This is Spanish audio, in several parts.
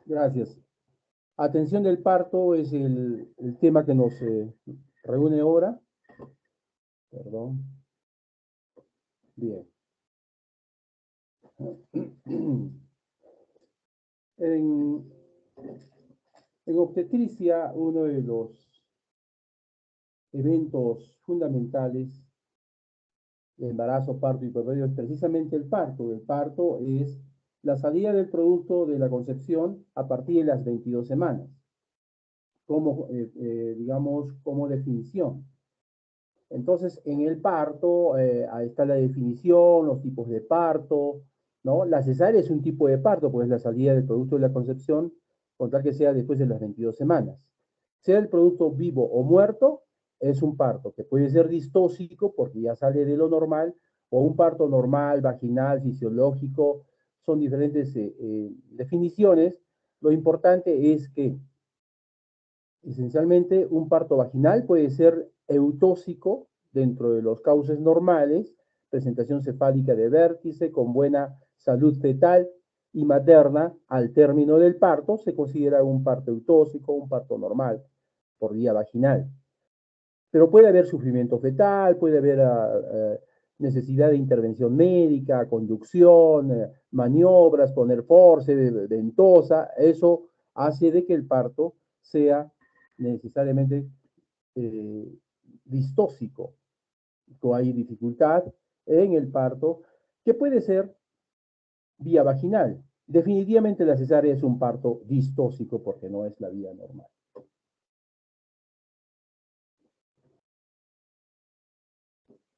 Gracias. Atención del parto es el tema que nos reúne ahora. Perdón. Bien. En, en obstetricia, uno de los eventos fundamentales de embarazo, parto y puerperio es precisamente el parto. El parto es la salida del producto de la concepción a partir de las 22 semanas, como, digamos, como definición. Entonces, en el parto, ahí está la definición, los tipos de parto, ¿no? La cesárea es un tipo de parto, pues es la salida del producto de la concepción, con tal que sea después de las 22 semanas. Sea el producto vivo o muerto, es un parto, que puede ser distóxico, porque ya sale de lo normal, o un parto normal, vaginal, fisiológico, son diferentes definiciones. Lo importante es que, esencialmente, un parto vaginal puede ser eutóxico dentro de los cauces normales, presentación cefálica de vértice con buena salud fetal y materna al término del parto, se considera un parto eutóxico, un parto normal por vía vaginal. Pero puede haber sufrimiento fetal, puede haber necesidad de intervención médica, conducción, maniobras, poner force, ventosa, eso hace de que el parto sea necesariamente eh, distóxico, o hay dificultad en el parto, que puede ser vía vaginal. Definitivamente la cesárea es un parto distóxico porque no es la vía normal.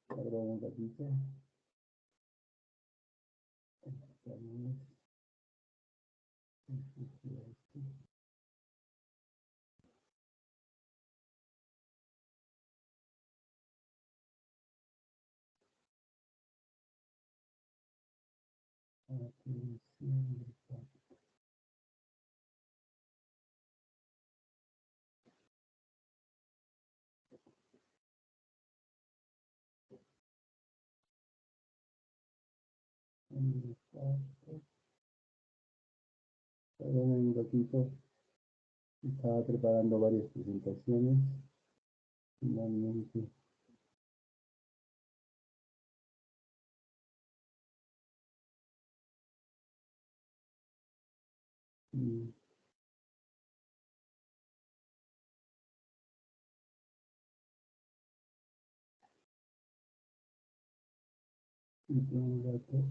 Perdón un ratito. Perdón un ratito. Estaba preparando varias presentaciones. Finalmente. mm, un rato.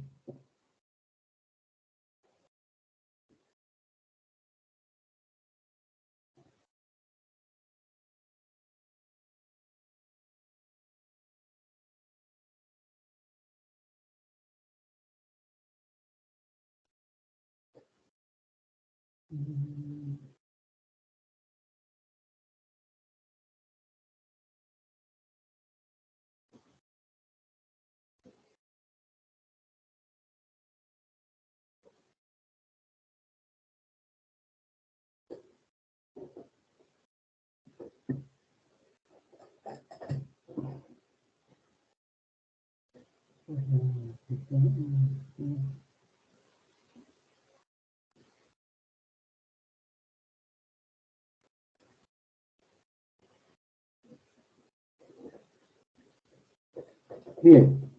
Bien,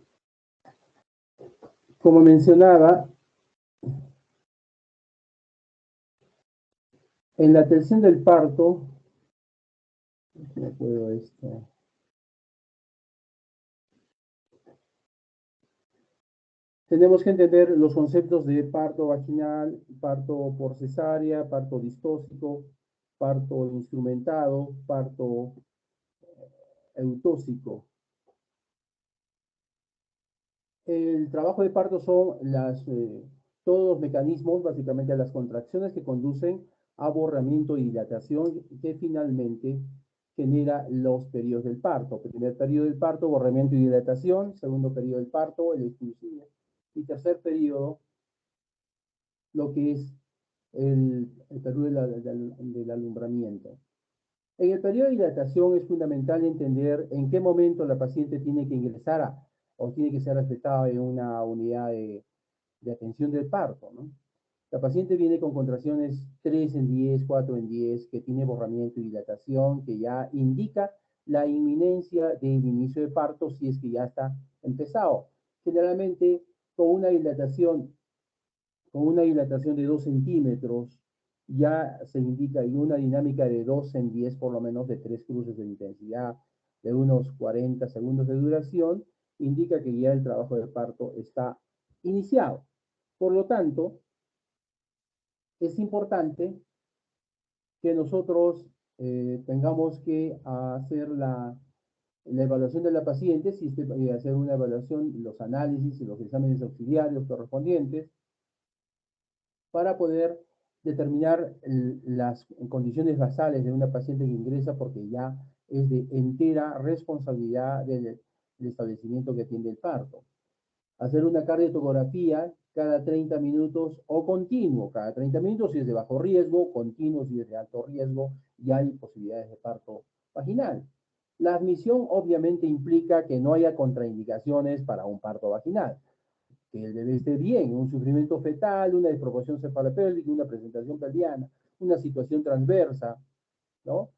como mencionaba, en la atención del parto, no puedo esto. Tenemos que entender los conceptos de parto vaginal, parto por cesárea, parto distóxico, parto instrumentado, parto eutóxico. El trabajo de parto son todos los mecanismos, básicamente las contracciones que conducen a borramiento y dilatación que finalmente genera los periodos del parto. Primer periodo del parto, borramiento y dilatación. Segundo periodo del parto, el expulsivo. Y tercer periodo, lo que es el periodo del alumbramiento. En el periodo de dilatación es fundamental entender en qué momento la paciente tiene que ingresar o tiene que ser respetada en una unidad de atención del parto, ¿no? La paciente viene con contracciones 3 en 10, 4 en 10, que tiene borramiento y dilatación, que ya indica la inminencia del inicio de parto si es que ya está empezado. Generalmente con una dilatación, con una dilatación de 2 centímetros, ya se indica en una dinámica de 2 en 10, por lo menos de 3 cruces de intensidad de unos 40 segundos de duración, indica que ya el trabajo de parto está iniciado. Por lo tanto, es importante que nosotros tengamos que hacer la evaluación de la paciente, si hacer una evaluación, los análisis y los exámenes auxiliares correspondientes, para poder determinar las condiciones basales de una paciente que ingresa, porque ya es de entera responsabilidad del establecimiento que atiende el parto. Hacer una cardiotografía cada 30 minutos o continuo, cada 30 minutos si es de bajo riesgo, continuo si es de alto riesgo, y hay posibilidades de parto vaginal. La admisión obviamente implica que no haya contraindicaciones para un parto vaginal, que el bebé esté bien, un sufrimiento fetal, una desproporción cefalopélvica, una presentación pelviana, una situación transversa, ¿no?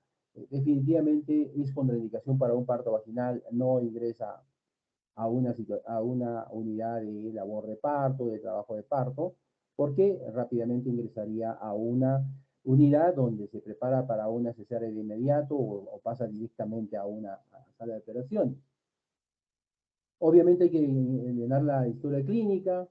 Definitivamente es contraindicación para un parto vaginal, no ingresa a una unidad de labor de parto, de trabajo de parto, porque rápidamente ingresaría a una unidad donde se prepara para una cesárea de inmediato o pasa directamente a una sala de operaciones. Obviamente hay que llenar la historia clínica,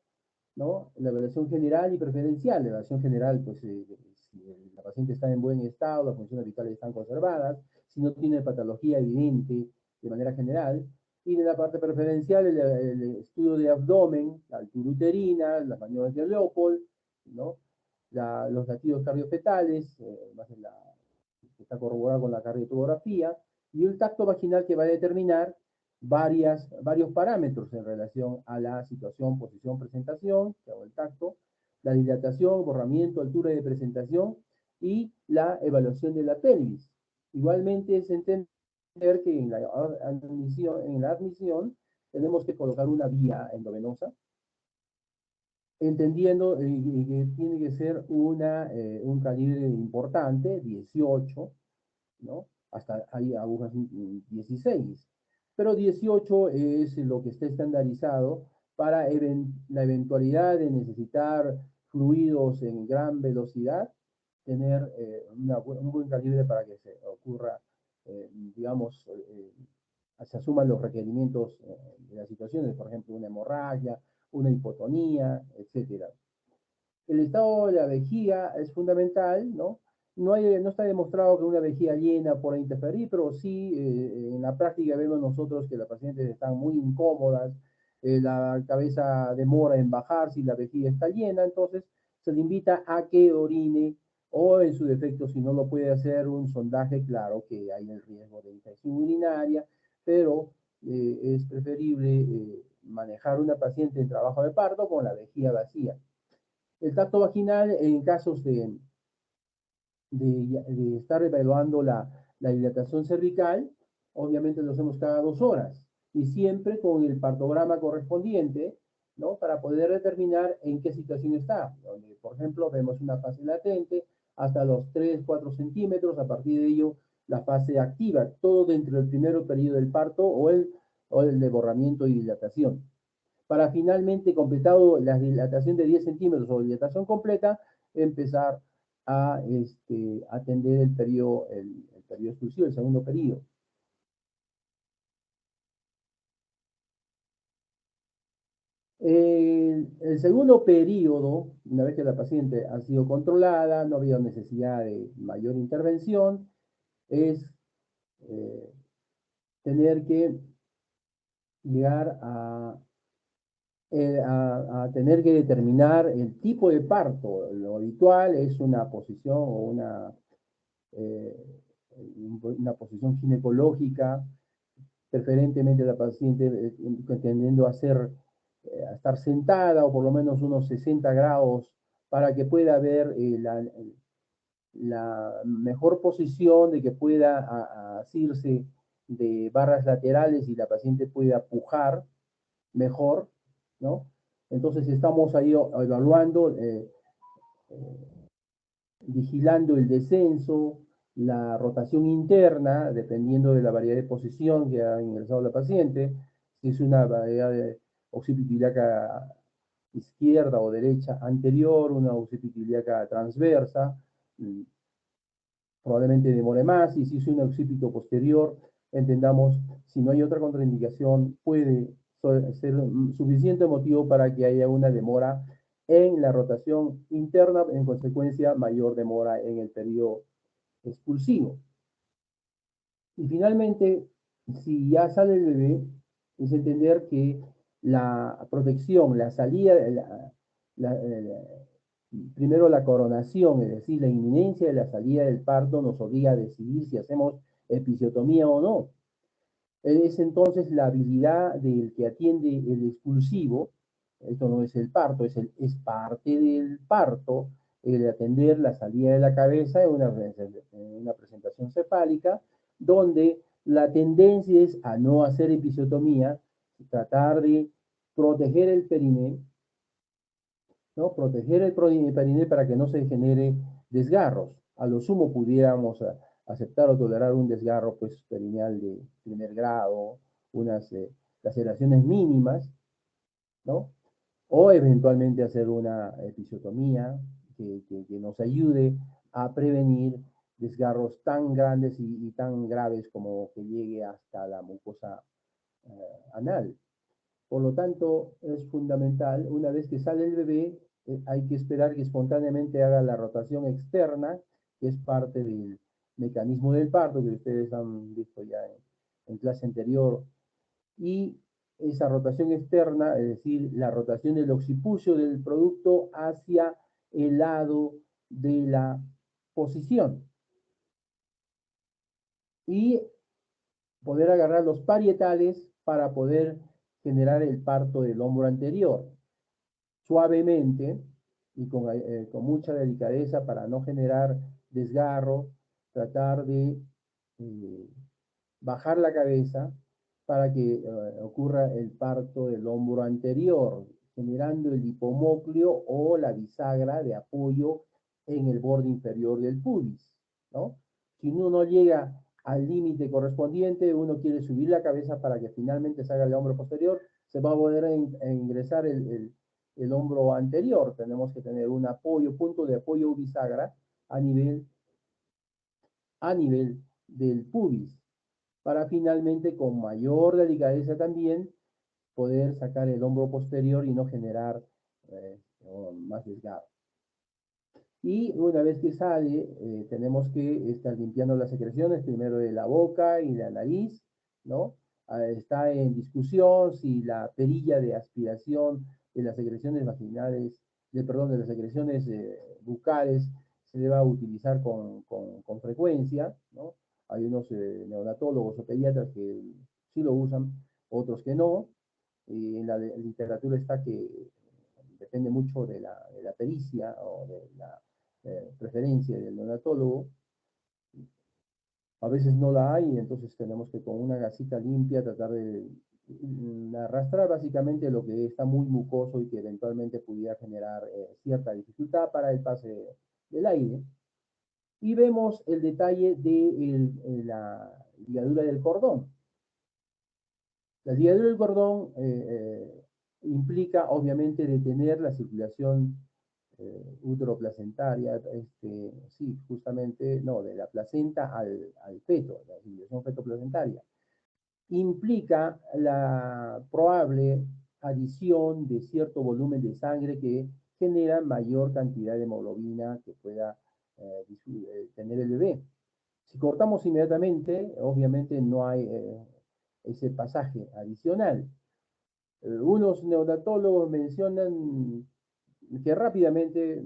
¿no? La evaluación general y preferencial. La evaluación general, pues, si la paciente está en buen estado, las funciones vitales están conservadas, si no tiene patología evidente de manera general. Y de la parte preferencial, el estudio de abdomen, la altura uterina, las maniobras de Leopold, ¿no? Los latidos cardiofetales, que está corroborado con la cardiotografía, y el tacto vaginal que va a determinar varios parámetros en relación a la situación, posición, presentación, o el tacto, la dilatación, borramiento, altura de presentación y la evaluación de la pelvis. Igualmente es entender que en la admisión tenemos que colocar una vía endovenosa, entendiendo que tiene que ser un calibre importante, 18, ¿no? Hasta hay agujas 16, pero 18 es lo que está estandarizado para la eventualidad de necesitar fluidos en gran velocidad, tener un buen calibre para que se ocurra, digamos, se asuman los requerimientos de las situaciones, por ejemplo, una hemorragia, una hipotonía, etcétera. El estado de la vejiga es fundamental, ¿no? No está demostrado que una vejiga llena pueda interferir, pero sí en la práctica vemos nosotros que las pacientes están muy incómodas, la cabeza demora en bajar si la vejiga está llena, entonces se le invita a que orine o en su defecto, si no lo puede hacer, un sondaje, claro que hay el riesgo de infección urinaria, pero es preferible manejar una paciente en trabajo de parto con la vejiga vacía. El tacto vaginal en casos de estar evaluando la dilatación cervical, obviamente lo hacemos cada 2 horas y siempre con el partograma correspondiente, ¿no? Para poder determinar en qué situación está. Donde, por ejemplo, vemos una fase latente hasta los 3, 4 centímetros, a partir de ello la fase activa, todo dentro del primer periodo del parto o el de borramiento y dilatación. Para finalmente, completado la dilatación de 10 centímetros o dilatación completa, empezar a atender el periodo exclusivo, el segundo periodo. El segundo periodo, una vez que la paciente ha sido controlada, no había necesidad de mayor intervención, es eh, tener que llegar a tener que determinar el tipo de parto. Lo habitual es una posición o eh, una posición ginecológica, preferentemente la paciente tendiendo a estar sentada o por lo menos unos 60 grados para que pueda ver la mejor posición de que pueda asirse de barras laterales y la paciente pueda pujar mejor, ¿no? Entonces estamos ahí evaluando vigilando el descenso, la rotación interna, dependiendo de la variedad de posición que ha ingresado la paciente, si es una variedad de occipital ilíaca izquierda o derecha anterior, una occipital ilíaca transversa, probablemente demore más, y si es un occipito posterior, entendamos, si no hay otra contraindicación, puede ser suficiente motivo para que haya una demora en la rotación interna, en consecuencia, mayor demora en el periodo expulsivo. Y finalmente, si ya sale el bebé, es entender que la protección, la salida, primero la coronación, es decir, la inminencia de la salida del parto nos obliga a decidir si hacemos episiotomía o no. Es entonces la habilidad del que atiende el expulsivo, esto no es el parto, es parte del parto, el atender la salida de la cabeza en una presentación cefálica, donde la tendencia es a no hacer episiotomía, tratar de proteger el periné, ¿no? Proteger el periné para que no se genere desgarros. A lo sumo pudiéramos aceptar o tolerar un desgarro pues, perineal de primer grado, unas laceraciones mínimas, ¿no? O eventualmente hacer una episiotomía que nos ayude a prevenir desgarros tan grandes y tan graves como que llegue hasta la mucosa anal. Por lo tanto, es fundamental, una vez que sale el bebé, hay que esperar que espontáneamente haga la rotación externa, que es parte del mecanismo del parto, que ustedes han visto ya en clase anterior, y esa rotación externa, es decir, la rotación del occipucio del producto hacia el lado de la posición. Y poder agarrar los parietales para poder generar el parto del hombro anterior. Suavemente y con mucha delicadeza para no generar desgarro, tratar de bajar la cabeza para que ocurra el parto del hombro anterior, generando el hipomócleo o la bisagra de apoyo en el borde inferior del pubis, ¿no? Si uno no llega al límite correspondiente, uno quiere subir la cabeza para que finalmente salga el hombro posterior, se va a poder ingresar el hombro anterior. Tenemos que tener un apoyo, punto de apoyo bisagra a nivel del pubis, para finalmente con mayor delicadeza también poder sacar el hombro posterior y no generar más desgarro. Y una vez que sale, tenemos que estar limpiando las secreciones, primero de la boca y la nariz, ¿no? Está en discusión si la perilla de aspiración de las secreciones vaginales, de las secreciones bucales, se deba utilizar con frecuencia, ¿no? Hay unos neonatólogos o pediatras que sí lo usan, otros que no. Y en la literatura está que depende mucho de la pericia o de la preferencia del neonatólogo. A veces no la hay, entonces tenemos que con una gasita limpia tratar de arrastrar básicamente lo que está muy mucoso y que eventualmente pudiera generar cierta dificultad para el pase del aire. Y vemos el detalle de la ligadura del cordón. La ligadura del cordón implica obviamente detener la circulación uteroplacentaria, sí, justamente, no, de la placenta al feto, la circulación fetoplacentaria. Implica la probable adición de cierto volumen de sangre que genera mayor cantidad de hemoglobina que pueda tener el bebé. Si cortamos inmediatamente, obviamente no hay ese pasaje adicional. Unos neonatólogos mencionan que rápidamente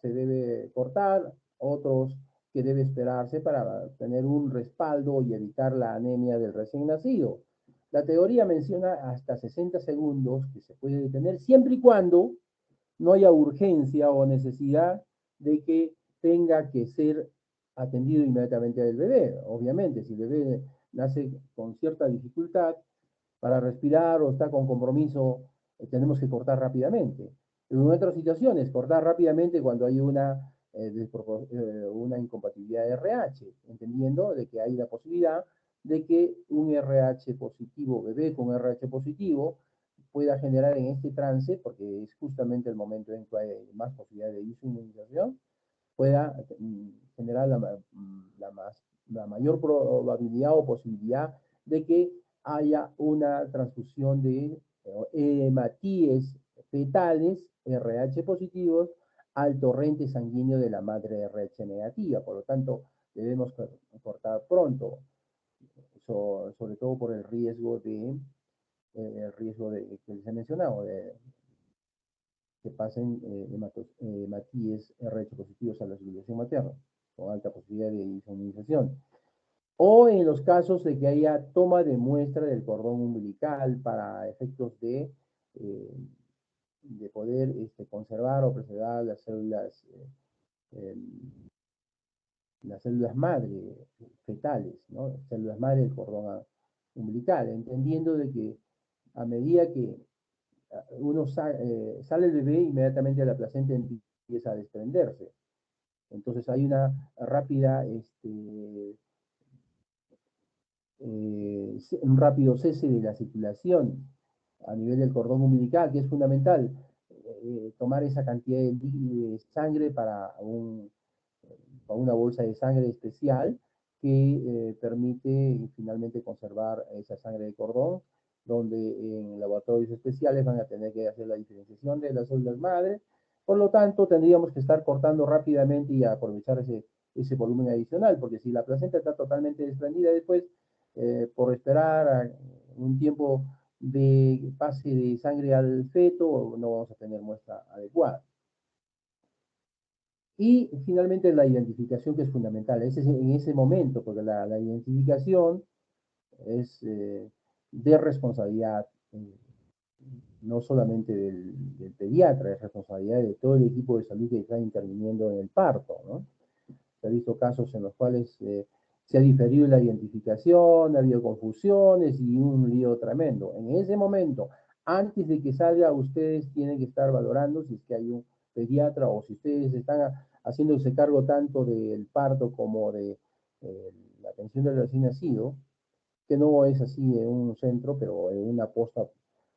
se debe cortar, otros que debe esperarse para tener un respaldo y evitar la anemia del recién nacido. La teoría menciona hasta 60 segundos que se puede detener siempre y cuando no haya urgencia o necesidad de que tenga que ser atendido inmediatamente al bebé. Obviamente, si el bebé nace con cierta dificultad para respirar o está con compromiso, tenemos que cortar rápidamente. En otras situaciones, cortar rápidamente cuando hay una incompatibilidad de RH, entendiendo de que hay la posibilidad de que un RH positivo, bebé con RH positivo, pueda generar en este trance, porque es justamente el momento en que hay más posibilidad de inmunización, pueda generar la mayor probabilidad o posibilidad de que haya una transfusión de hematíes fetales RH positivos al torrente sanguíneo de la madre RH negativa. Por lo tanto, debemos cortar pronto, sobre todo por el riesgo que les he mencionado, de que pasen hematíes RH positivos a la circulación materna, con alta posibilidad de inmunización. O en los casos de que haya toma de muestra del cordón umbilical para efectos de poder conservar o preservar las células madre fetales, ¿no? Células madre del cordón umbilical, entendiendo de que a medida que sale el bebé, inmediatamente la placenta empieza a desprenderse. Entonces hay una rápida, un rápido cese de la circulación a nivel del cordón umbilical, que es fundamental tomar esa cantidad de sangre para una bolsa de sangre especial que permite finalmente conservar esa sangre de cordón, donde en laboratorios especiales van a tener que hacer la diferenciación de las células madre. Por lo tanto, tendríamos que estar cortando rápidamente y aprovechar ese volumen adicional, porque si la placenta está totalmente desprendida después, por esperar un tiempo de pase de sangre al feto, no vamos a tener muestra adecuada. Y finalmente la identificación, que es fundamental, en ese momento, porque la identificación es de responsabilidad, no solamente del pediatra, es responsabilidad de todo el equipo de salud que está interviniendo en el parto, ¿no? Se ha visto casos en los cuales se ha diferido la identificación, ha habido confusiones y un lío tremendo. En ese momento, antes de que salga, ustedes tienen que estar valorando si es que hay un pediatra o si ustedes están haciéndose cargo tanto del parto como de la atención del recién nacido, que no es así en un centro, pero en una posta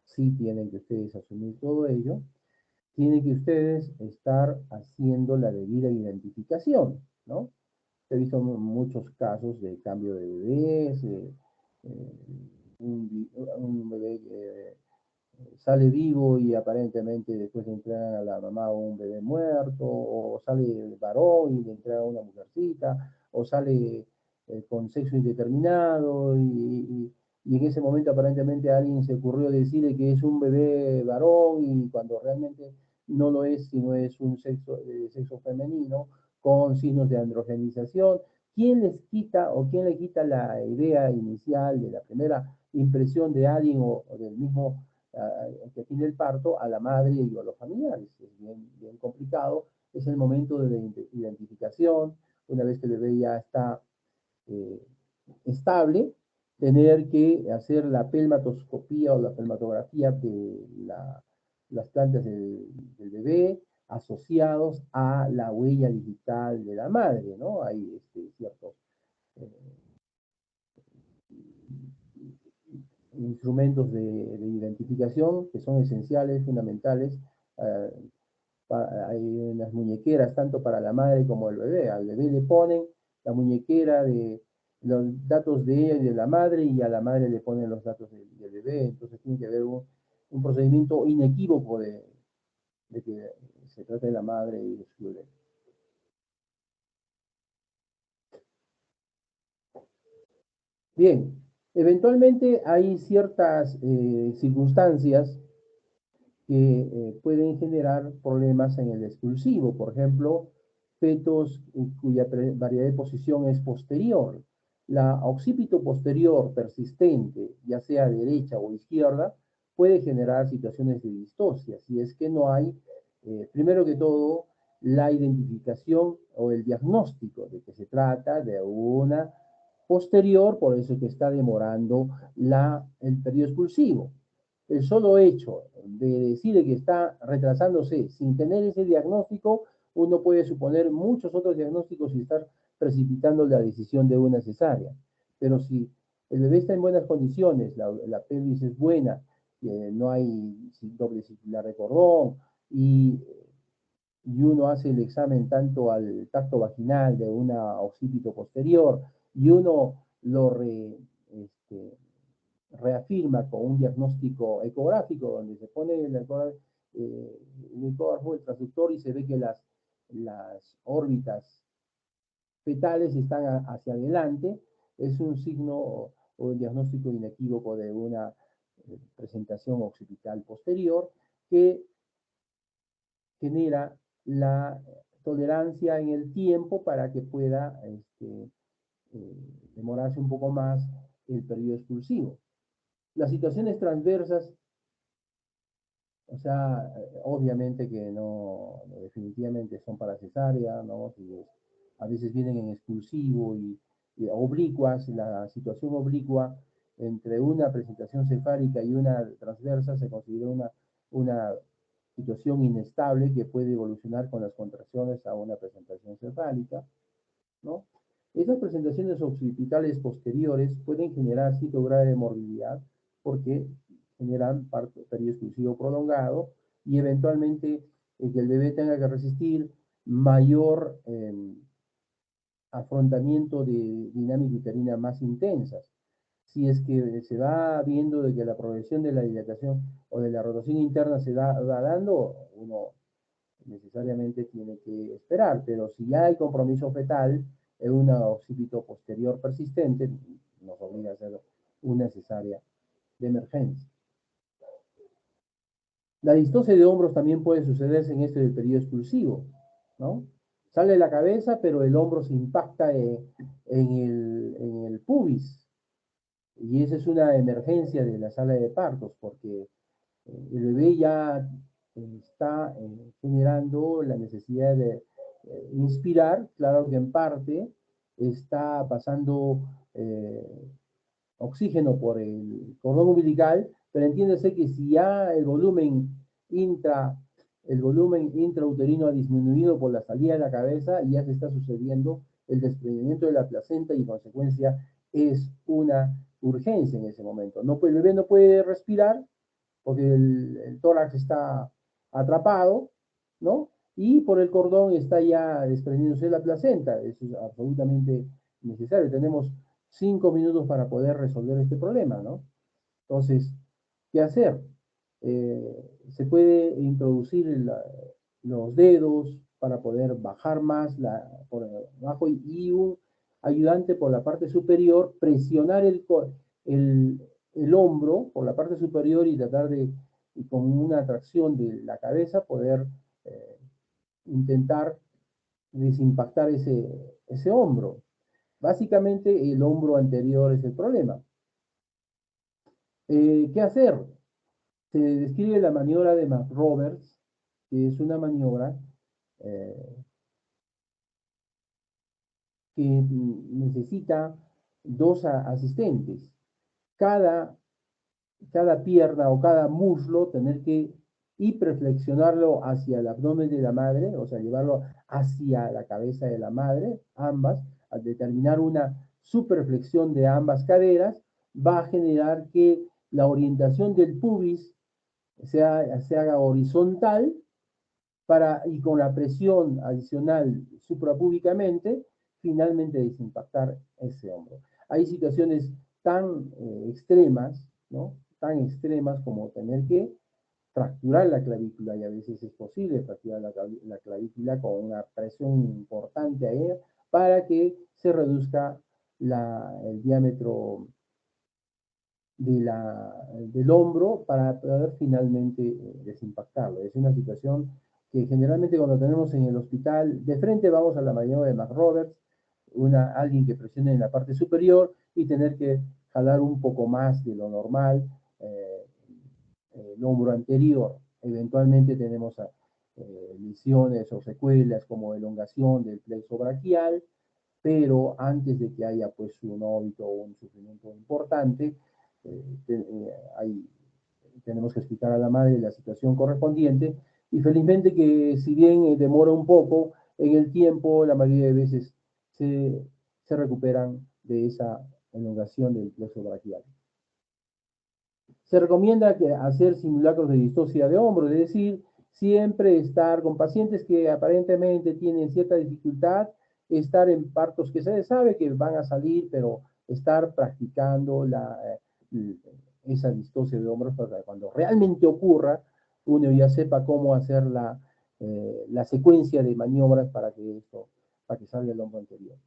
sí tienen que ustedes asumir todo ello. Tienen que ustedes estar haciendo la debida identificación, ¿no? He visto muchos casos de cambio de bebés, un bebé que sale vivo y aparentemente después le entregan a la mamá un bebé muerto, o sale varón y le entregan a una mujercita, o sale con sexo indeterminado y en ese momento aparentemente a alguien se ocurrió decirle que es un bebé varón y cuando realmente no lo es, sino es un sexo femenino con signos de androgenización. ¿Quién les quita o quién le quita la idea inicial de la primera impresión de alguien o del mismo que tiene el parto a la madre y a los familiares? Es bien complicado. Es el momento de la identificación. Una vez que el bebé ya está eh, estable, tener que hacer la pelmatoscopía o la pelmatografía de las plantas del bebé asociados a la huella digital de la madre, ¿no? Hay ciertos instrumentos de identificación que son esenciales, fundamentales. eh, Hay unas muñequeras tanto para la madre como el bebé. Al bebé le ponen la muñequera de los datos de ella y de la madre, y a la madre le ponen los datos del bebé. Entonces tiene que haber un procedimiento inequívoco de que se trata de la madre y de su bebé. Bien, eventualmente hay ciertas circunstancias que pueden generar problemas en el expulsivo. Por ejemplo, fetos cuya variedad de posición es posterior. La occipito posterior persistente, ya sea derecha o izquierda, puede generar situaciones de distosia, si es que no hay, primero que todo, la identificación o el diagnóstico de que se trata de una posterior, por eso que está demorando el periodo expulsivo. el solo hecho de decir que está retrasándose sin tener ese diagnóstico, uno puede suponer muchos otros diagnósticos y estar precipitando la decisión de una cesárea. Pero si el bebé está en buenas condiciones, la pelvis es buena, no hay doble circular de cordón y uno hace el examen tanto al tacto vaginal de una occipito posterior y uno este, reafirma con un diagnóstico ecográfico donde se pone el ecógrafo, el transductor y se ve que las órbitas fetales están hacia adelante, es un signo o un diagnóstico inequívoco de una presentación occipital posterior que genera la tolerancia en el tiempo para que pueda demorarse un poco más el periodo expulsivo. Las situaciones transversas, o sea, obviamente que no, definitivamente son para cesárea, ¿no? A veces vienen en expulsivo y oblicuas, la situación oblicua entre una presentación cefálica y una transversa se considera una situación inestable que puede evolucionar con las contracciones a una presentación cefálica, ¿no? Esas presentaciones occipitales posteriores pueden generar cierto grado de morbilidad porque generan periodo exclusivo prolongado y eventualmente que el bebé tenga que resistir mayor afrontamiento de dinámica uterina más intensas. Si es que se va viendo de que la progresión de la dilatación o de la rotación interna se va dando, uno necesariamente tiene que esperar, pero si ya hay compromiso fetal en un occipito posterior persistente, nos obliga a hacer una cesárea de emergencia. La distosia de hombros también puede sucederse en este del periodo expulsivo, ¿no? Sale la cabeza, pero el hombro se impacta en el pubis, y esa es una emergencia de la sala de partos, porque el bebé ya está generando la necesidad de inspirar, claro que en parte está pasando oxígeno por el cordón umbilical, pero entiéndase que si ya el volumen intrauterino ha disminuido por la salida de la cabeza, ya se está sucediendo el desprendimiento de la placenta y en consecuencia es una urgencia en ese momento. No, el bebé no puede respirar porque el tórax está atrapado, ¿no? Y por el cordón está ya desprendiéndose la placenta. Eso es absolutamente necesario. Tenemos 5 minutos para poder resolver este problema, ¿no? Entonces, ¿qué hacer? Se puede introducir los dedos para poder bajar más por abajo y un ayudante por la parte superior, presionar el hombro por la parte superior y tratar de, con una tracción de la cabeza, poder intentar desimpactar ese hombro. Básicamente el hombro anterior es el problema. ¿Qué hacer? Se describe la maniobra de McRoberts, que es una maniobra que necesita dos asistentes. Cada pierna o cada muslo tener que hiperflexionarlo hacia el abdomen de la madre, o sea, llevarlo hacia la cabeza de la madre, ambas, al determinar una superflexión de ambas caderas, va a generar que la orientación del pubis se haga horizontal y con la presión adicional suprapúbicamente, finalmente desimpactar ese hombro. Hay situaciones tan extremas, ¿no? Tan extremas como tener que fracturar la clavícula, y a veces es posible fracturar la clavícula con una presión importante a ella para que se reduzca el diámetro del hombro para poder finalmente desimpactarlo. Es una situación que generalmente cuando tenemos en el hospital, de frente vamos a la maniobra de McRoberts, alguien que presione en la parte superior y tener que jalar un poco más de lo normal el hombro anterior. Eventualmente tenemos lesiones o secuelas como elongación del plexo braquial, pero antes de que haya pues un óbito o un sufrimiento importante, hay tenemos que explicar a la madre la situación correspondiente, y felizmente que si bien demora un poco en el tiempo, la mayoría de veces se recuperan de esa elongación del plexo braquial. Se recomienda hacer simulacros de distosia de hombro, es decir, siempre estar con pacientes que aparentemente tienen cierta dificultad, estar en partos que se sabe que van a salir, pero estar practicando esa distosia de hombros para que cuando realmente ocurra, uno ya sepa cómo hacer la secuencia de maniobras para que salga el hombro anterior.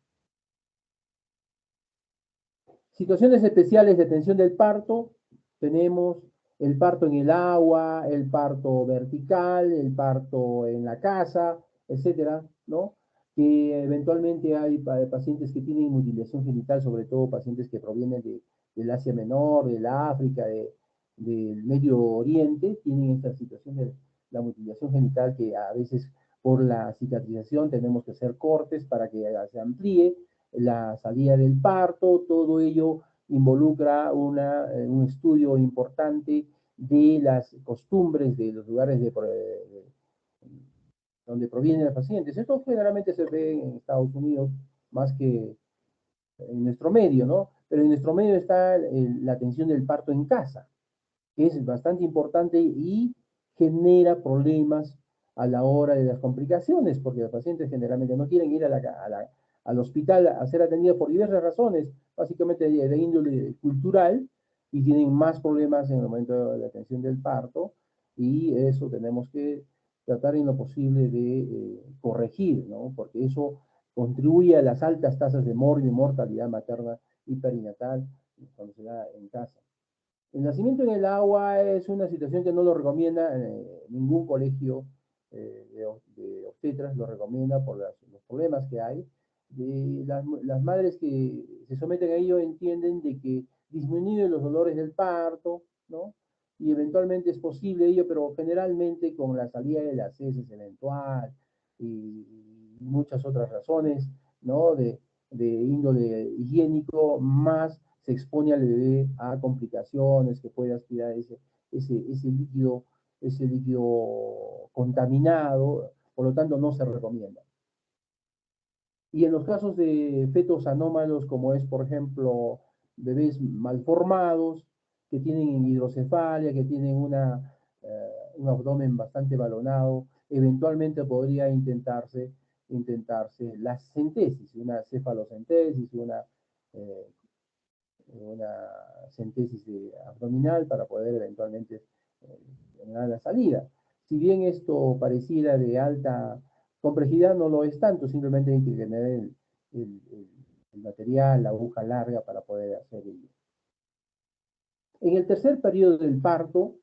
Situaciones especiales de tensión del parto, tenemos el parto en el agua, el parto vertical, el parto en la casa, etcétera, ¿no? Que eventualmente hay pacientes que tienen mutilación genital, sobre todo pacientes que provienen del Asia Menor, del África, del Medio Oriente, tienen esta situación de la mutilación genital que a veces por la cicatrización tenemos que hacer cortes para que se amplíe la salida del parto, todo ello involucra un estudio importante de las costumbres de los lugares donde provienen los pacientes. Esto generalmente se ve en Estados Unidos más que en nuestro medio, ¿no? Pero en nuestro medio está la atención del parto en casa, que es bastante importante y genera problemas a la hora de las complicaciones, porque los pacientes generalmente no quieren ir al hospital a ser atendidos por diversas razones, básicamente de índole cultural, y tienen más problemas en el momento de la atención del parto, y eso tenemos que tratar en lo posible de corregir, ¿no? Porque eso contribuye a las altas tasas de mortalidad materna y perinatal cuando se da en casa. El nacimiento en el agua es una situación que no lo recomienda ningún colegio de obstetras, lo recomienda por los problemas que hay. Las madres que se someten a ello entienden de que disminuyen los dolores del parto, ¿no? Y eventualmente es posible ello, pero generalmente con la salida de las heces eventual y muchas otras razones, ¿no? De índole higiénico, más se expone al bebé a complicaciones, que puede aspirar ese líquido contaminado, por lo tanto no se recomienda. Y en los casos de fetos anómalos, como es, por ejemplo, bebés malformados, que tienen hidrocefalia, que tienen un abdomen bastante balonado, eventualmente podría intentarse la centesis, una cefalocentesis, eh, una centesis abdominal para poder eventualmente generar la salida. Si bien esto pareciera de alta complejidad, no lo es tanto, simplemente hay que tener el material, la aguja larga para poder hacer ello. En el tercer periodo del parto,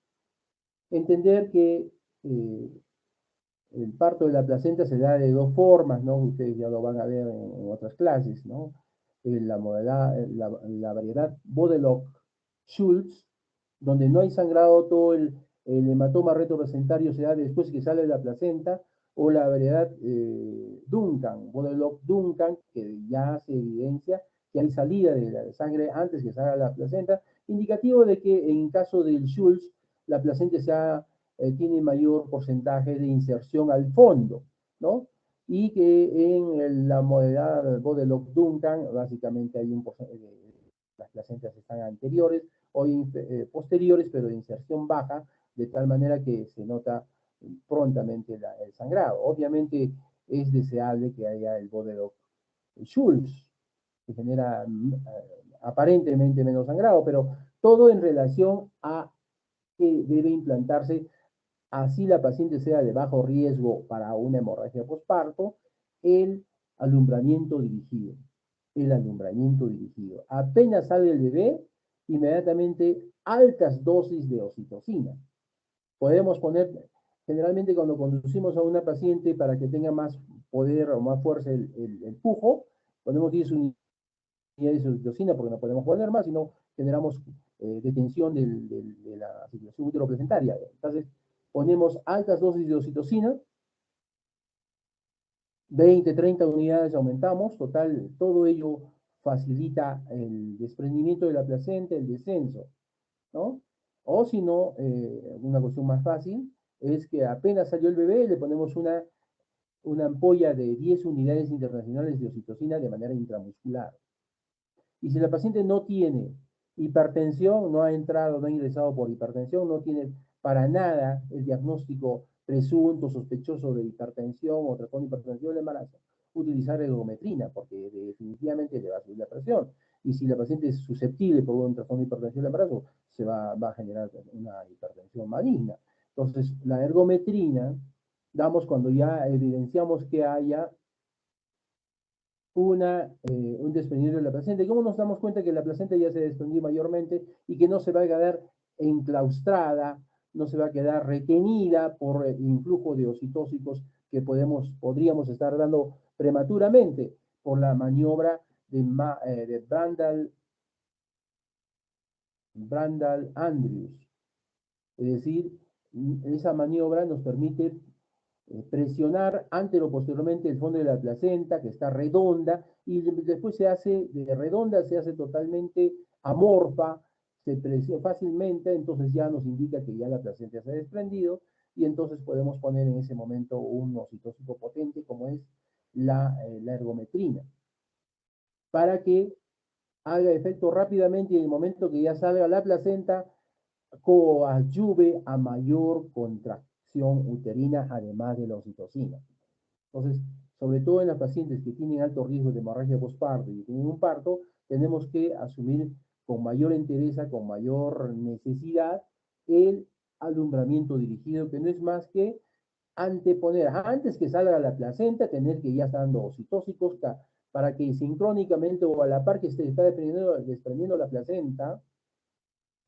entender que el parto de la placenta se da de dos formas, ¿no? Ustedes ya lo van a ver en otras clases, ¿no? La variedad Bodelock-Schultz, donde no hay sangrado, todo el hematoma retroplacentario se da después que sale de la placenta, o la variedad Duncan, Bodelock-Duncan, que ya se evidencia que hay salida de la sangre antes que salga la placenta, indicativo de que en caso del Schultz, la placenta tiene mayor porcentaje de inserción al fondo, ¿no? Y que en la modalidad Bodelock-Duncan, básicamente hay un porcentaje, las placentas están anteriores o posteriores, pero de inserción baja, de tal manera que se nota prontamente el sangrado. Obviamente es deseable que haya el Bodelock-Schultz, que genera aparentemente menos sangrado, pero todo en relación a que debe implantarse, así la paciente sea de bajo riesgo para una hemorragia postparto, el alumbramiento dirigido. El alumbramiento dirigido. Apenas sale el bebé, inmediatamente altas dosis de oxitocina. Podemos poner, generalmente cuando conducimos a una paciente para que tenga más poder o más fuerza el pujo, ponemos 10 unidades de oxitocina porque no podemos poner más, sino generamos detención de la circulación uteroplacentaria. Entonces, ponemos altas dosis de oxitocina, 20, 30 unidades aumentamos, total, todo ello facilita el desprendimiento de la placenta, el descenso, ¿no? O si no, una cuestión más fácil es que apenas salió el bebé, le ponemos una ampolla de 10 unidades internacionales de oxitocina de manera intramuscular. Y si la paciente no tiene hipertensión, no ha entrado, no ha ingresado por hipertensión, no tiene para nada el diagnóstico presunto, sospechoso de hipertensión o trastorno hipertensivo del embarazo, utilizar ergometrina, porque definitivamente le va a subir la presión. Y si la paciente es susceptible por un trastorno hipertensivo del embarazo, va a generar una hipertensión maligna. Entonces, la ergometrina damos cuando ya evidenciamos que haya un desprendimiento de la placenta. ¿Y cómo nos damos cuenta que la placenta ya se desprendió mayormente y que no se va a quedar enclaustrada, no se va a quedar retenida por el influjo de oxitóxicos que podríamos estar dando prematuramente por la maniobra de Brandal-Andrews? Es decir, esa maniobra nos permite presionar antero o posteriormente el fondo de la placenta, que está redonda, y después se hace de redonda, se hace totalmente amorfa, se presiona fácilmente, entonces ya nos indica que ya la placenta se ha desprendido, y entonces podemos poner en ese momento un oxitóxico potente como es la ergometrina, para que haga efecto rápidamente y en el momento que ya salga la placenta, coadyuve a mayor contracción uterina, además de la oxitocina. Entonces, sobre todo en las pacientes que tienen alto riesgo de hemorragia postparto y tienen un parto, tenemos que asumir con mayor entereza, con mayor necesidad, el alumbramiento dirigido, que no es más que anteponer, antes que salga la placenta, tener que ya estar dando oxitóxicos para que sincrónicamente o a la par que se está desprendiendo la placenta,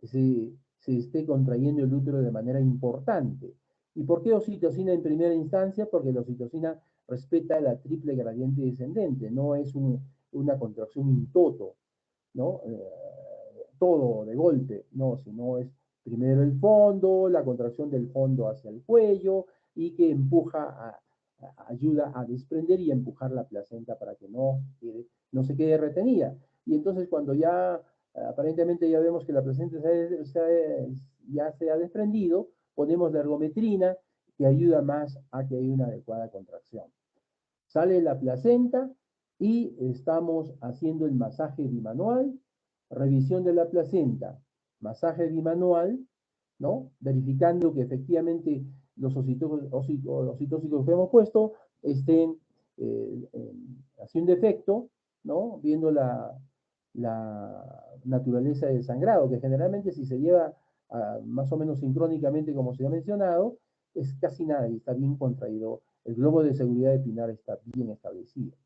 se esté contrayendo el útero de manera importante. ¿Y por qué oxitocina en primera instancia? Porque la oxitocina respeta la triple gradiente descendente, no es una contracción in toto, ¿no? Todo de golpe, no, sino es primero el fondo, la contracción del fondo hacia el cuello y que ayuda a desprender y a empujar la placenta para que no se quede retenida. Y entonces cuando ya aparentemente ya vemos que la placenta ya se ha desprendido, ponemos la ergometrina que ayuda más a que haya una adecuada contracción. Sale la placenta y estamos haciendo el masaje bimanual, revisión de la placenta, masaje bimanual, ¿no? Verificando que efectivamente los oxitóxicos que hemos puesto estén haciendo efecto, ¿no? Viendo la naturaleza del sangrado, que generalmente si se lleva más o menos sincrónicamente, como se ha mencionado, es casi nada y está bien contraído. El globo de seguridad de Pinar está bien establecido.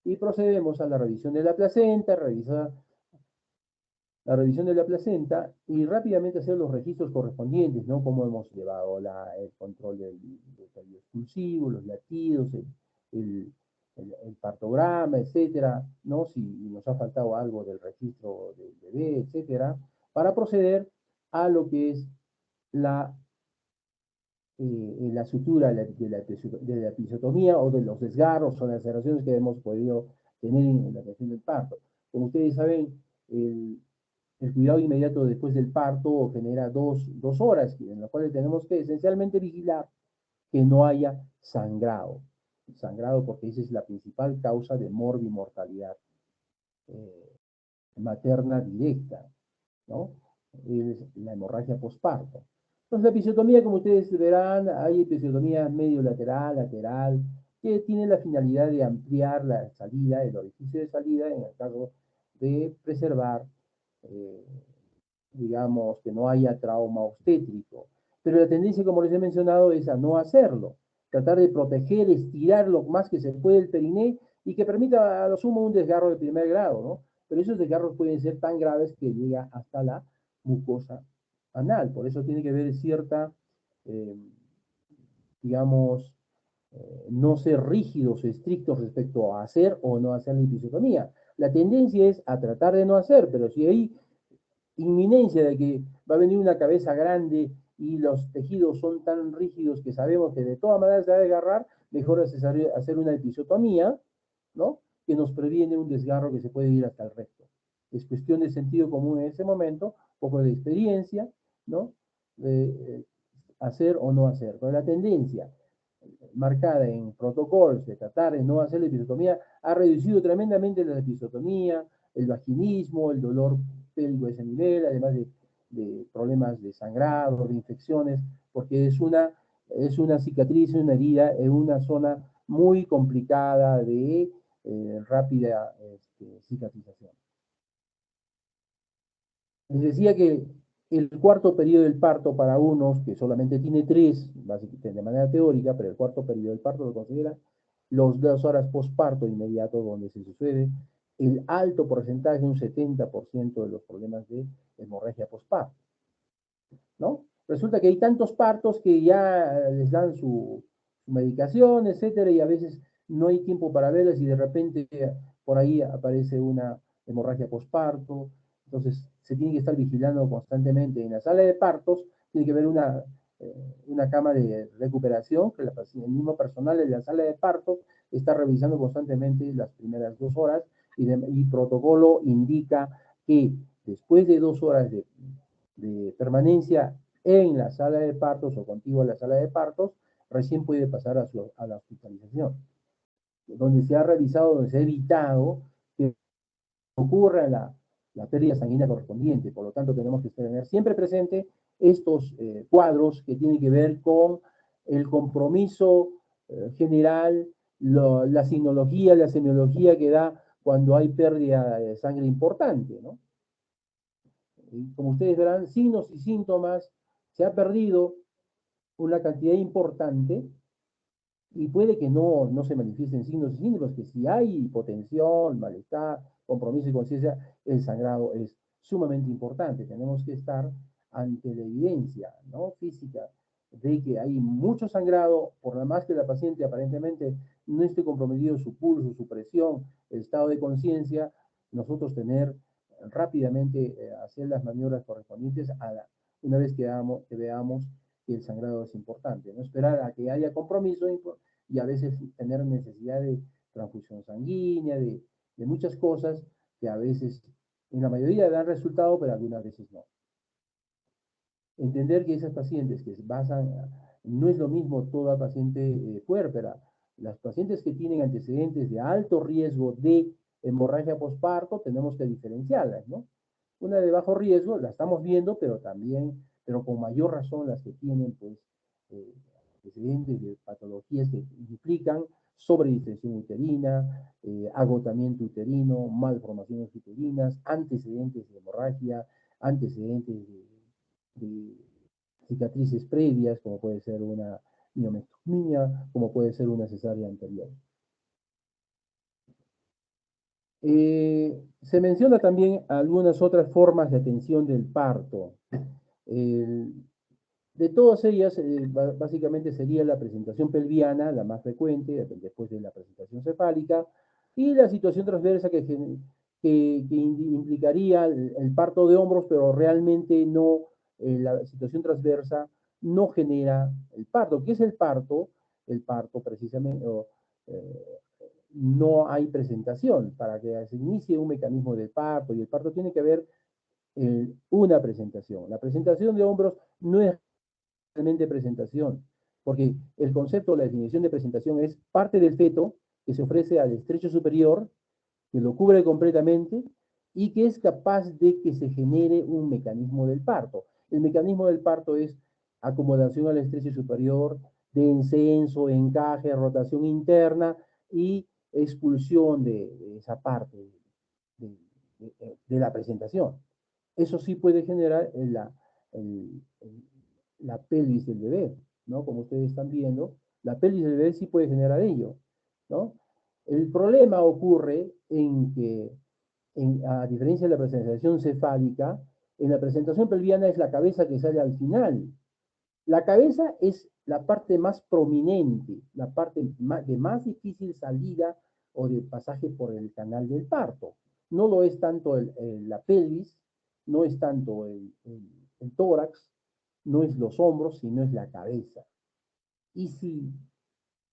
Y procedemos a la revisión de la placenta, revisar la revisión de la placenta y rápidamente hacer los registros correspondientes, ¿no? Cómo hemos llevado el control del periodo expulsivo, los latidos, el, el partograma, etcétera, ¿no? Si nos ha faltado algo del registro del bebé, etcétera, para proceder a lo que es la sutura de la episiotomía o de los desgarros o las laceraciones que hemos podido tener en la atención del parto. Como ustedes saben, el cuidado inmediato después del parto genera dos horas, en las cuales tenemos que esencialmente vigilar que no haya sangrado. Sangrado porque esa es la principal causa de morbimortalidad materna directa, ¿no? Es la hemorragia postparto. Entonces, la episiotomía, como ustedes verán, hay episiotomía medio lateral, lateral, que tiene la finalidad de ampliar la salida, el orificio de salida, en el caso de preservar, eh, digamos, que no haya trauma obstétrico. Pero la tendencia, como les he mencionado, es a no hacerlo. Tratar de proteger, estirar lo más que se puede el periné y que permita a lo sumo un desgarro de primer grado, ¿no? Pero esos desgarros pueden ser tan graves que llega hasta la mucosa anal. Por eso tiene que haber cierta, eh, digamos, no ser rígidos o estrictos respecto a hacer o no hacer la episiotomía. La tendencia es a tratar de no hacer, pero si hay inminencia de que va a venir una cabeza grande y los tejidos son tan rígidos que sabemos que de todas maneras se va a desgarrar, mejor es hacer una episiotomía, ¿no? Que nos previene un desgarro que se puede ir hasta el recto. Es cuestión de sentido común en ese momento, poco de experiencia ¿no? Hacer o no hacer. Pero la tendencia marcada en protocolos de tratar de no hacer la episiotomía ha reducido tremendamente la episiotomía, el vaginismo, el dolor pélvico de ese nivel, además de problemas de sangrado, de infecciones, porque es una cicatriz, una herida en una zona muy complicada de rápida cicatrización. Les decía que el cuarto periodo del parto para unos, que solamente tiene 3, básicamente de manera teórica, pero el cuarto periodo del parto lo considera los 2 horas postparto inmediato, donde se sucede el alto porcentaje, un 70% de los problemas de hemorragia postparto, ¿no? Resulta que hay tantos partos que ya les dan su medicación, etcétera, y a veces no hay tiempo para verlas y de repente por ahí aparece una hemorragia postparto. Entonces se tiene que estar vigilando constantemente. En la sala de partos tiene que haber una cama de recuperación, que el mismo personal de la sala de partos está revisando constantemente las primeras 2 horas y protocolo indica que después de 2 horas de permanencia en la sala de partos o contigo a la sala de partos, recién puede pasar a la hospitalización, donde se ha revisado, donde se ha evitado que ocurra la pérdida sanguínea correspondiente. Por lo tanto, tenemos que tener siempre presente estos cuadros que tienen que ver con el compromiso general, la sinología, la semiología que da cuando hay pérdida de sangre importante, ¿no? Como ustedes verán, signos y síntomas, se ha perdido una cantidad importante y puede que no se manifiesten signos y síntomas, que si hay hipotensión, malestar, compromiso y conciencia, el sangrado es sumamente importante. Tenemos que estar ante la evidencia, ¿no?, física de que hay mucho sangrado, por nada más que la paciente aparentemente no esté comprometido su pulso, su presión, el estado de conciencia, nosotros tener rápidamente hacer las maniobras correspondientes una vez que veamos que el sangrado es importante. No esperar a que haya compromiso y a veces tener necesidad de transfusión sanguínea, de muchas cosas que a veces, en la mayoría dan resultado, pero algunas veces no. Entender que esas pacientes que se basan, no es lo mismo toda paciente puérpera. Las pacientes que tienen antecedentes de alto riesgo de hemorragia postparto, tenemos que diferenciarlas, ¿no? Una de bajo riesgo la estamos viendo, pero también, pero con mayor razón las que tienen, pues, antecedentes de patologías que implican sobredistensión uterina, agotamiento uterino, malformaciones uterinas, antecedentes de hemorragia, antecedentes de cicatrices previas, como puede ser una miomectomía, como puede ser una cesárea anterior. Se menciona también algunas otras formas de atención del parto. De todas ellas, básicamente sería la presentación pelviana, la más frecuente, después de la presentación cefálica, y la situación transversa que implicaría el parto de hombros, pero realmente no, la situación transversa no genera el parto. ¿Qué es el parto? El parto precisamente, eh, no hay presentación para que se inicie un mecanismo del parto, y el parto tiene que haber una presentación. La presentación de hombros no es realmente presentación, porque el concepto, la definición de presentación es parte del feto que se ofrece al estrecho superior, que lo cubre completamente y que es capaz de que se genere un mecanismo del parto. El mecanismo del parto es acomodación al estrecho superior, descenso, encaje, rotación interna y expulsión de esa parte de, de la presentación. Eso sí puede generar el, la pelvis del bebé, ¿no? Como ustedes están viendo, la pelvis del bebé sí puede generar ello, ¿no? El problema ocurre en que, a diferencia de la presentación cefálica, en la presentación pelviana es la cabeza que sale al final. La cabeza es la parte más prominente, la parte de más difícil salida o de pasaje por el canal del parto. No lo es tanto la pelvis, no es tanto el tórax, no es los hombros, sino es la cabeza. Y si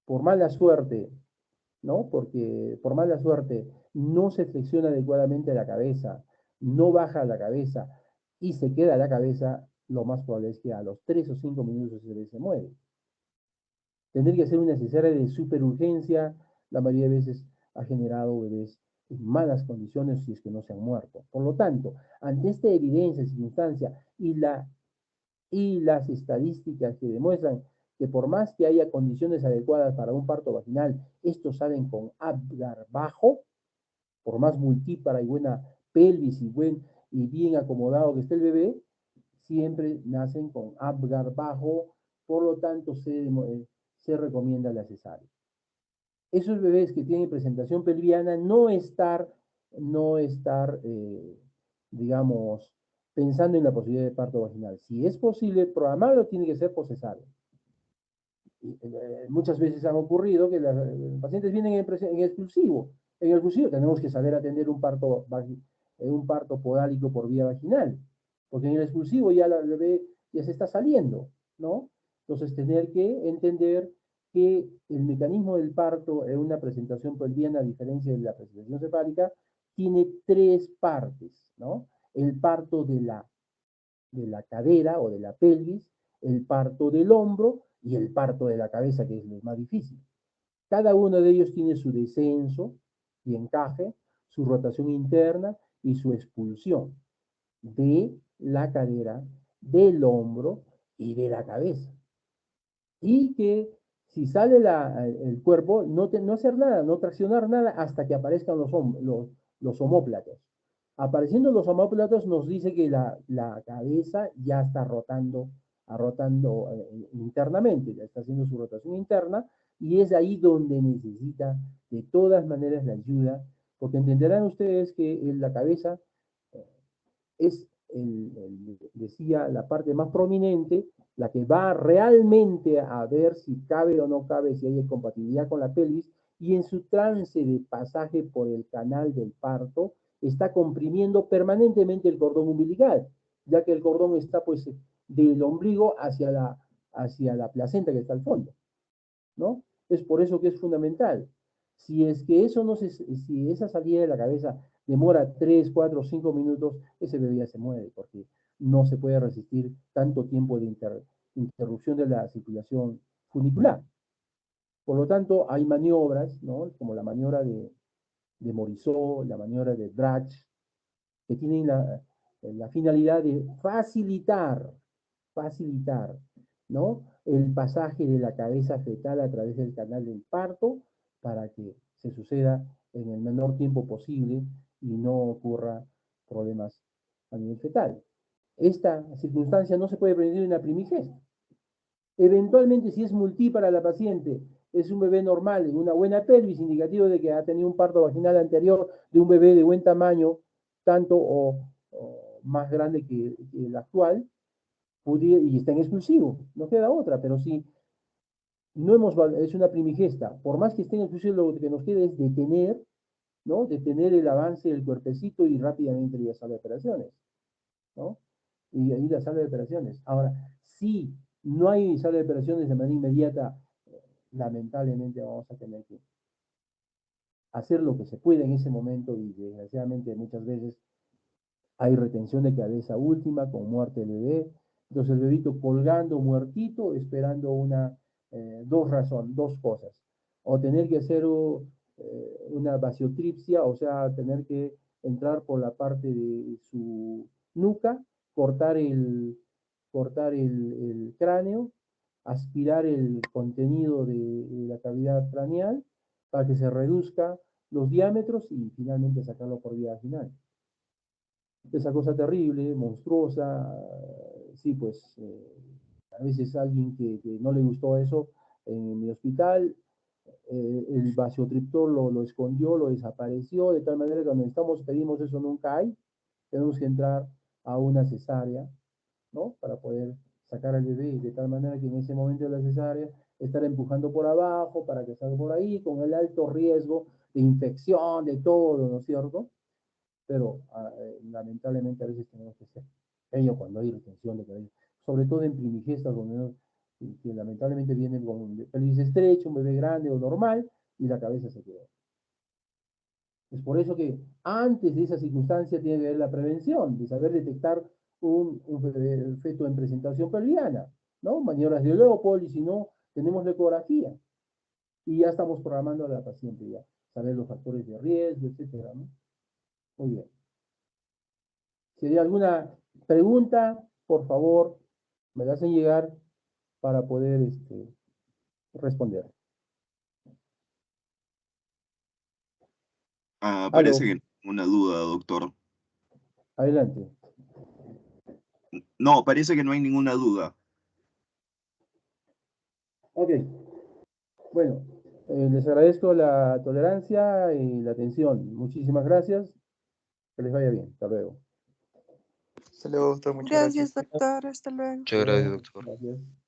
por mala suerte, ¿no? Porque por mala suerte no se flexiona adecuadamente la cabeza, no baja la cabeza y se queda la cabeza, lo más probable es que a los 3 o 5 minutos el bebé se muere. Tener que hacer una cesárea de superurgencia, la mayoría de veces ha generado bebés en malas condiciones si es que no se han muerto. Por lo tanto, ante esta evidencia, circunstancia y las estadísticas que demuestran que por más que haya condiciones adecuadas para un parto vaginal, estos salen con Apgar bajo, por más multípara y buena pelvis y bien acomodado que esté el bebé, siempre nacen con Apgar bajo, por lo tanto se recomienda la cesárea. Esos bebés que tienen presentación pelviana no estar, digamos, pensando en la posibilidad de parto vaginal. Si es posible, programarlo tiene que ser por cesárea. Muchas veces han ocurrido que los pacientes vienen en exclusivo. En exclusivo tenemos que saber atender un parto podálico por vía vaginal, porque en el exclusivo ya el bebé ya se está saliendo, ¿no? Entonces tener que entender que el mecanismo del parto en una presentación pelviana, a diferencia de la presentación cefálica, tiene tres partes, ¿no? El parto de la cadera o de la pelvis, el parto del hombro y el parto de la cabeza, que es lo más difícil. Cada uno de ellos tiene su descenso y encaje, su rotación interna y su expulsión de la cadera, del hombro y de la cabeza. Y que si sale el cuerpo, no hacer nada, no traccionar nada hasta que aparezcan los omóplatos. Apareciendo los omóplatos nos dice que la cabeza ya está rotando internamente, ya está haciendo su rotación interna, y es ahí donde necesita de todas maneras la ayuda, porque entenderán ustedes que la cabeza eh, es, decía, la parte más prominente, la que va realmente a ver si cabe o no cabe, si hay compatibilidad con la pelvis, y en su trance de pasaje por el canal del parto, está comprimiendo permanentemente el cordón umbilical, ya que el cordón está pues del ombligo hacia la placenta que está al fondo, ¿no? Es por eso que es fundamental. Si es que eso no si esa salida de la cabeza demora 3, 4, 5 minutos, ese bebé ya se muere, porque no se puede resistir tanto tiempo de interrupción de la circulación funicular. Por lo tanto, hay maniobras, ¿no? Como la maniobra de Morisot, la maniobra de Drach, que tienen la finalidad de facilitar, ¿no? El pasaje de la cabeza fetal a través del canal del parto para que se suceda en el menor tiempo posible y no ocurra problemas a nivel fetal. Esta circunstancia no se puede prevenir en la primigesta. Eventualmente, si es multípara la paciente, es un bebé normal, en una buena pelvis, indicativo de que ha tenido un parto vaginal anterior de un bebé de buen tamaño, tanto o más grande que el actual, y está en exclusivo, no queda otra, pero si es una primigesta, por más que esté en exclusivo, lo que nos queda es detener, ¿no? Detener el avance del cuerpecito y rápidamente ir a sala de operaciones, ¿no? Y ir a sala de operaciones. Ahora, si no hay sala de operaciones de manera inmediata, lamentablemente vamos a tener que hacer lo que se puede en ese momento y desgraciadamente muchas veces hay retención de cabeza última con muerte del bebé. Entonces el bebito colgando muertito, esperando dos cosas. O tener que hacer una vasiotripsia, o sea, tener que entrar por la parte de su nuca, cortar el cráneo, aspirar el contenido de la cavidad craneal para que se reduzca los diámetros y finalmente sacarlo por vía vaginal. Esa cosa terrible, monstruosa, sí, pues a veces alguien que no le gustó eso en mi hospital, el vasotriptor lo escondió, lo desapareció, de tal manera que cuando pedimos eso nunca hay, tenemos que entrar a una cesárea, ¿no? Para poder sacar al bebé, de tal manera que en ese momento de la cesárea estar empujando por abajo para que salga por ahí, con el alto riesgo de infección, de todo, ¿no es cierto? Pero lamentablemente a veces tenemos que hacer ello cuando hay retención de cabello, sobre todo en primigestas donde que lamentablemente vienen con un pelvis estrecho, un bebé grande o normal y la cabeza se queda. Es por eso que antes de esa circunstancia tiene que haber la prevención, de saber detectar un feto en presentación pelviana, ¿no? Maniobras de Leopold, y si no, tenemos la ecografía. Y ya estamos programando a la paciente ya, saber los factores de riesgo, etcétera, ¿no? Muy bien. Si hay alguna pregunta, por favor, me la hacen llegar para poder responder. Parece Aló, que no hay una duda, doctor. adelante. No, parece que no hay ninguna duda. Ok, bueno, les agradezco la tolerancia y la atención. Muchísimas gracias. Que les vaya bien. Hasta luego. Hasta luego, doctor. Muchas gracias. Gracias, doctor. Hasta luego. Muchas gracias, doctor. Gracias.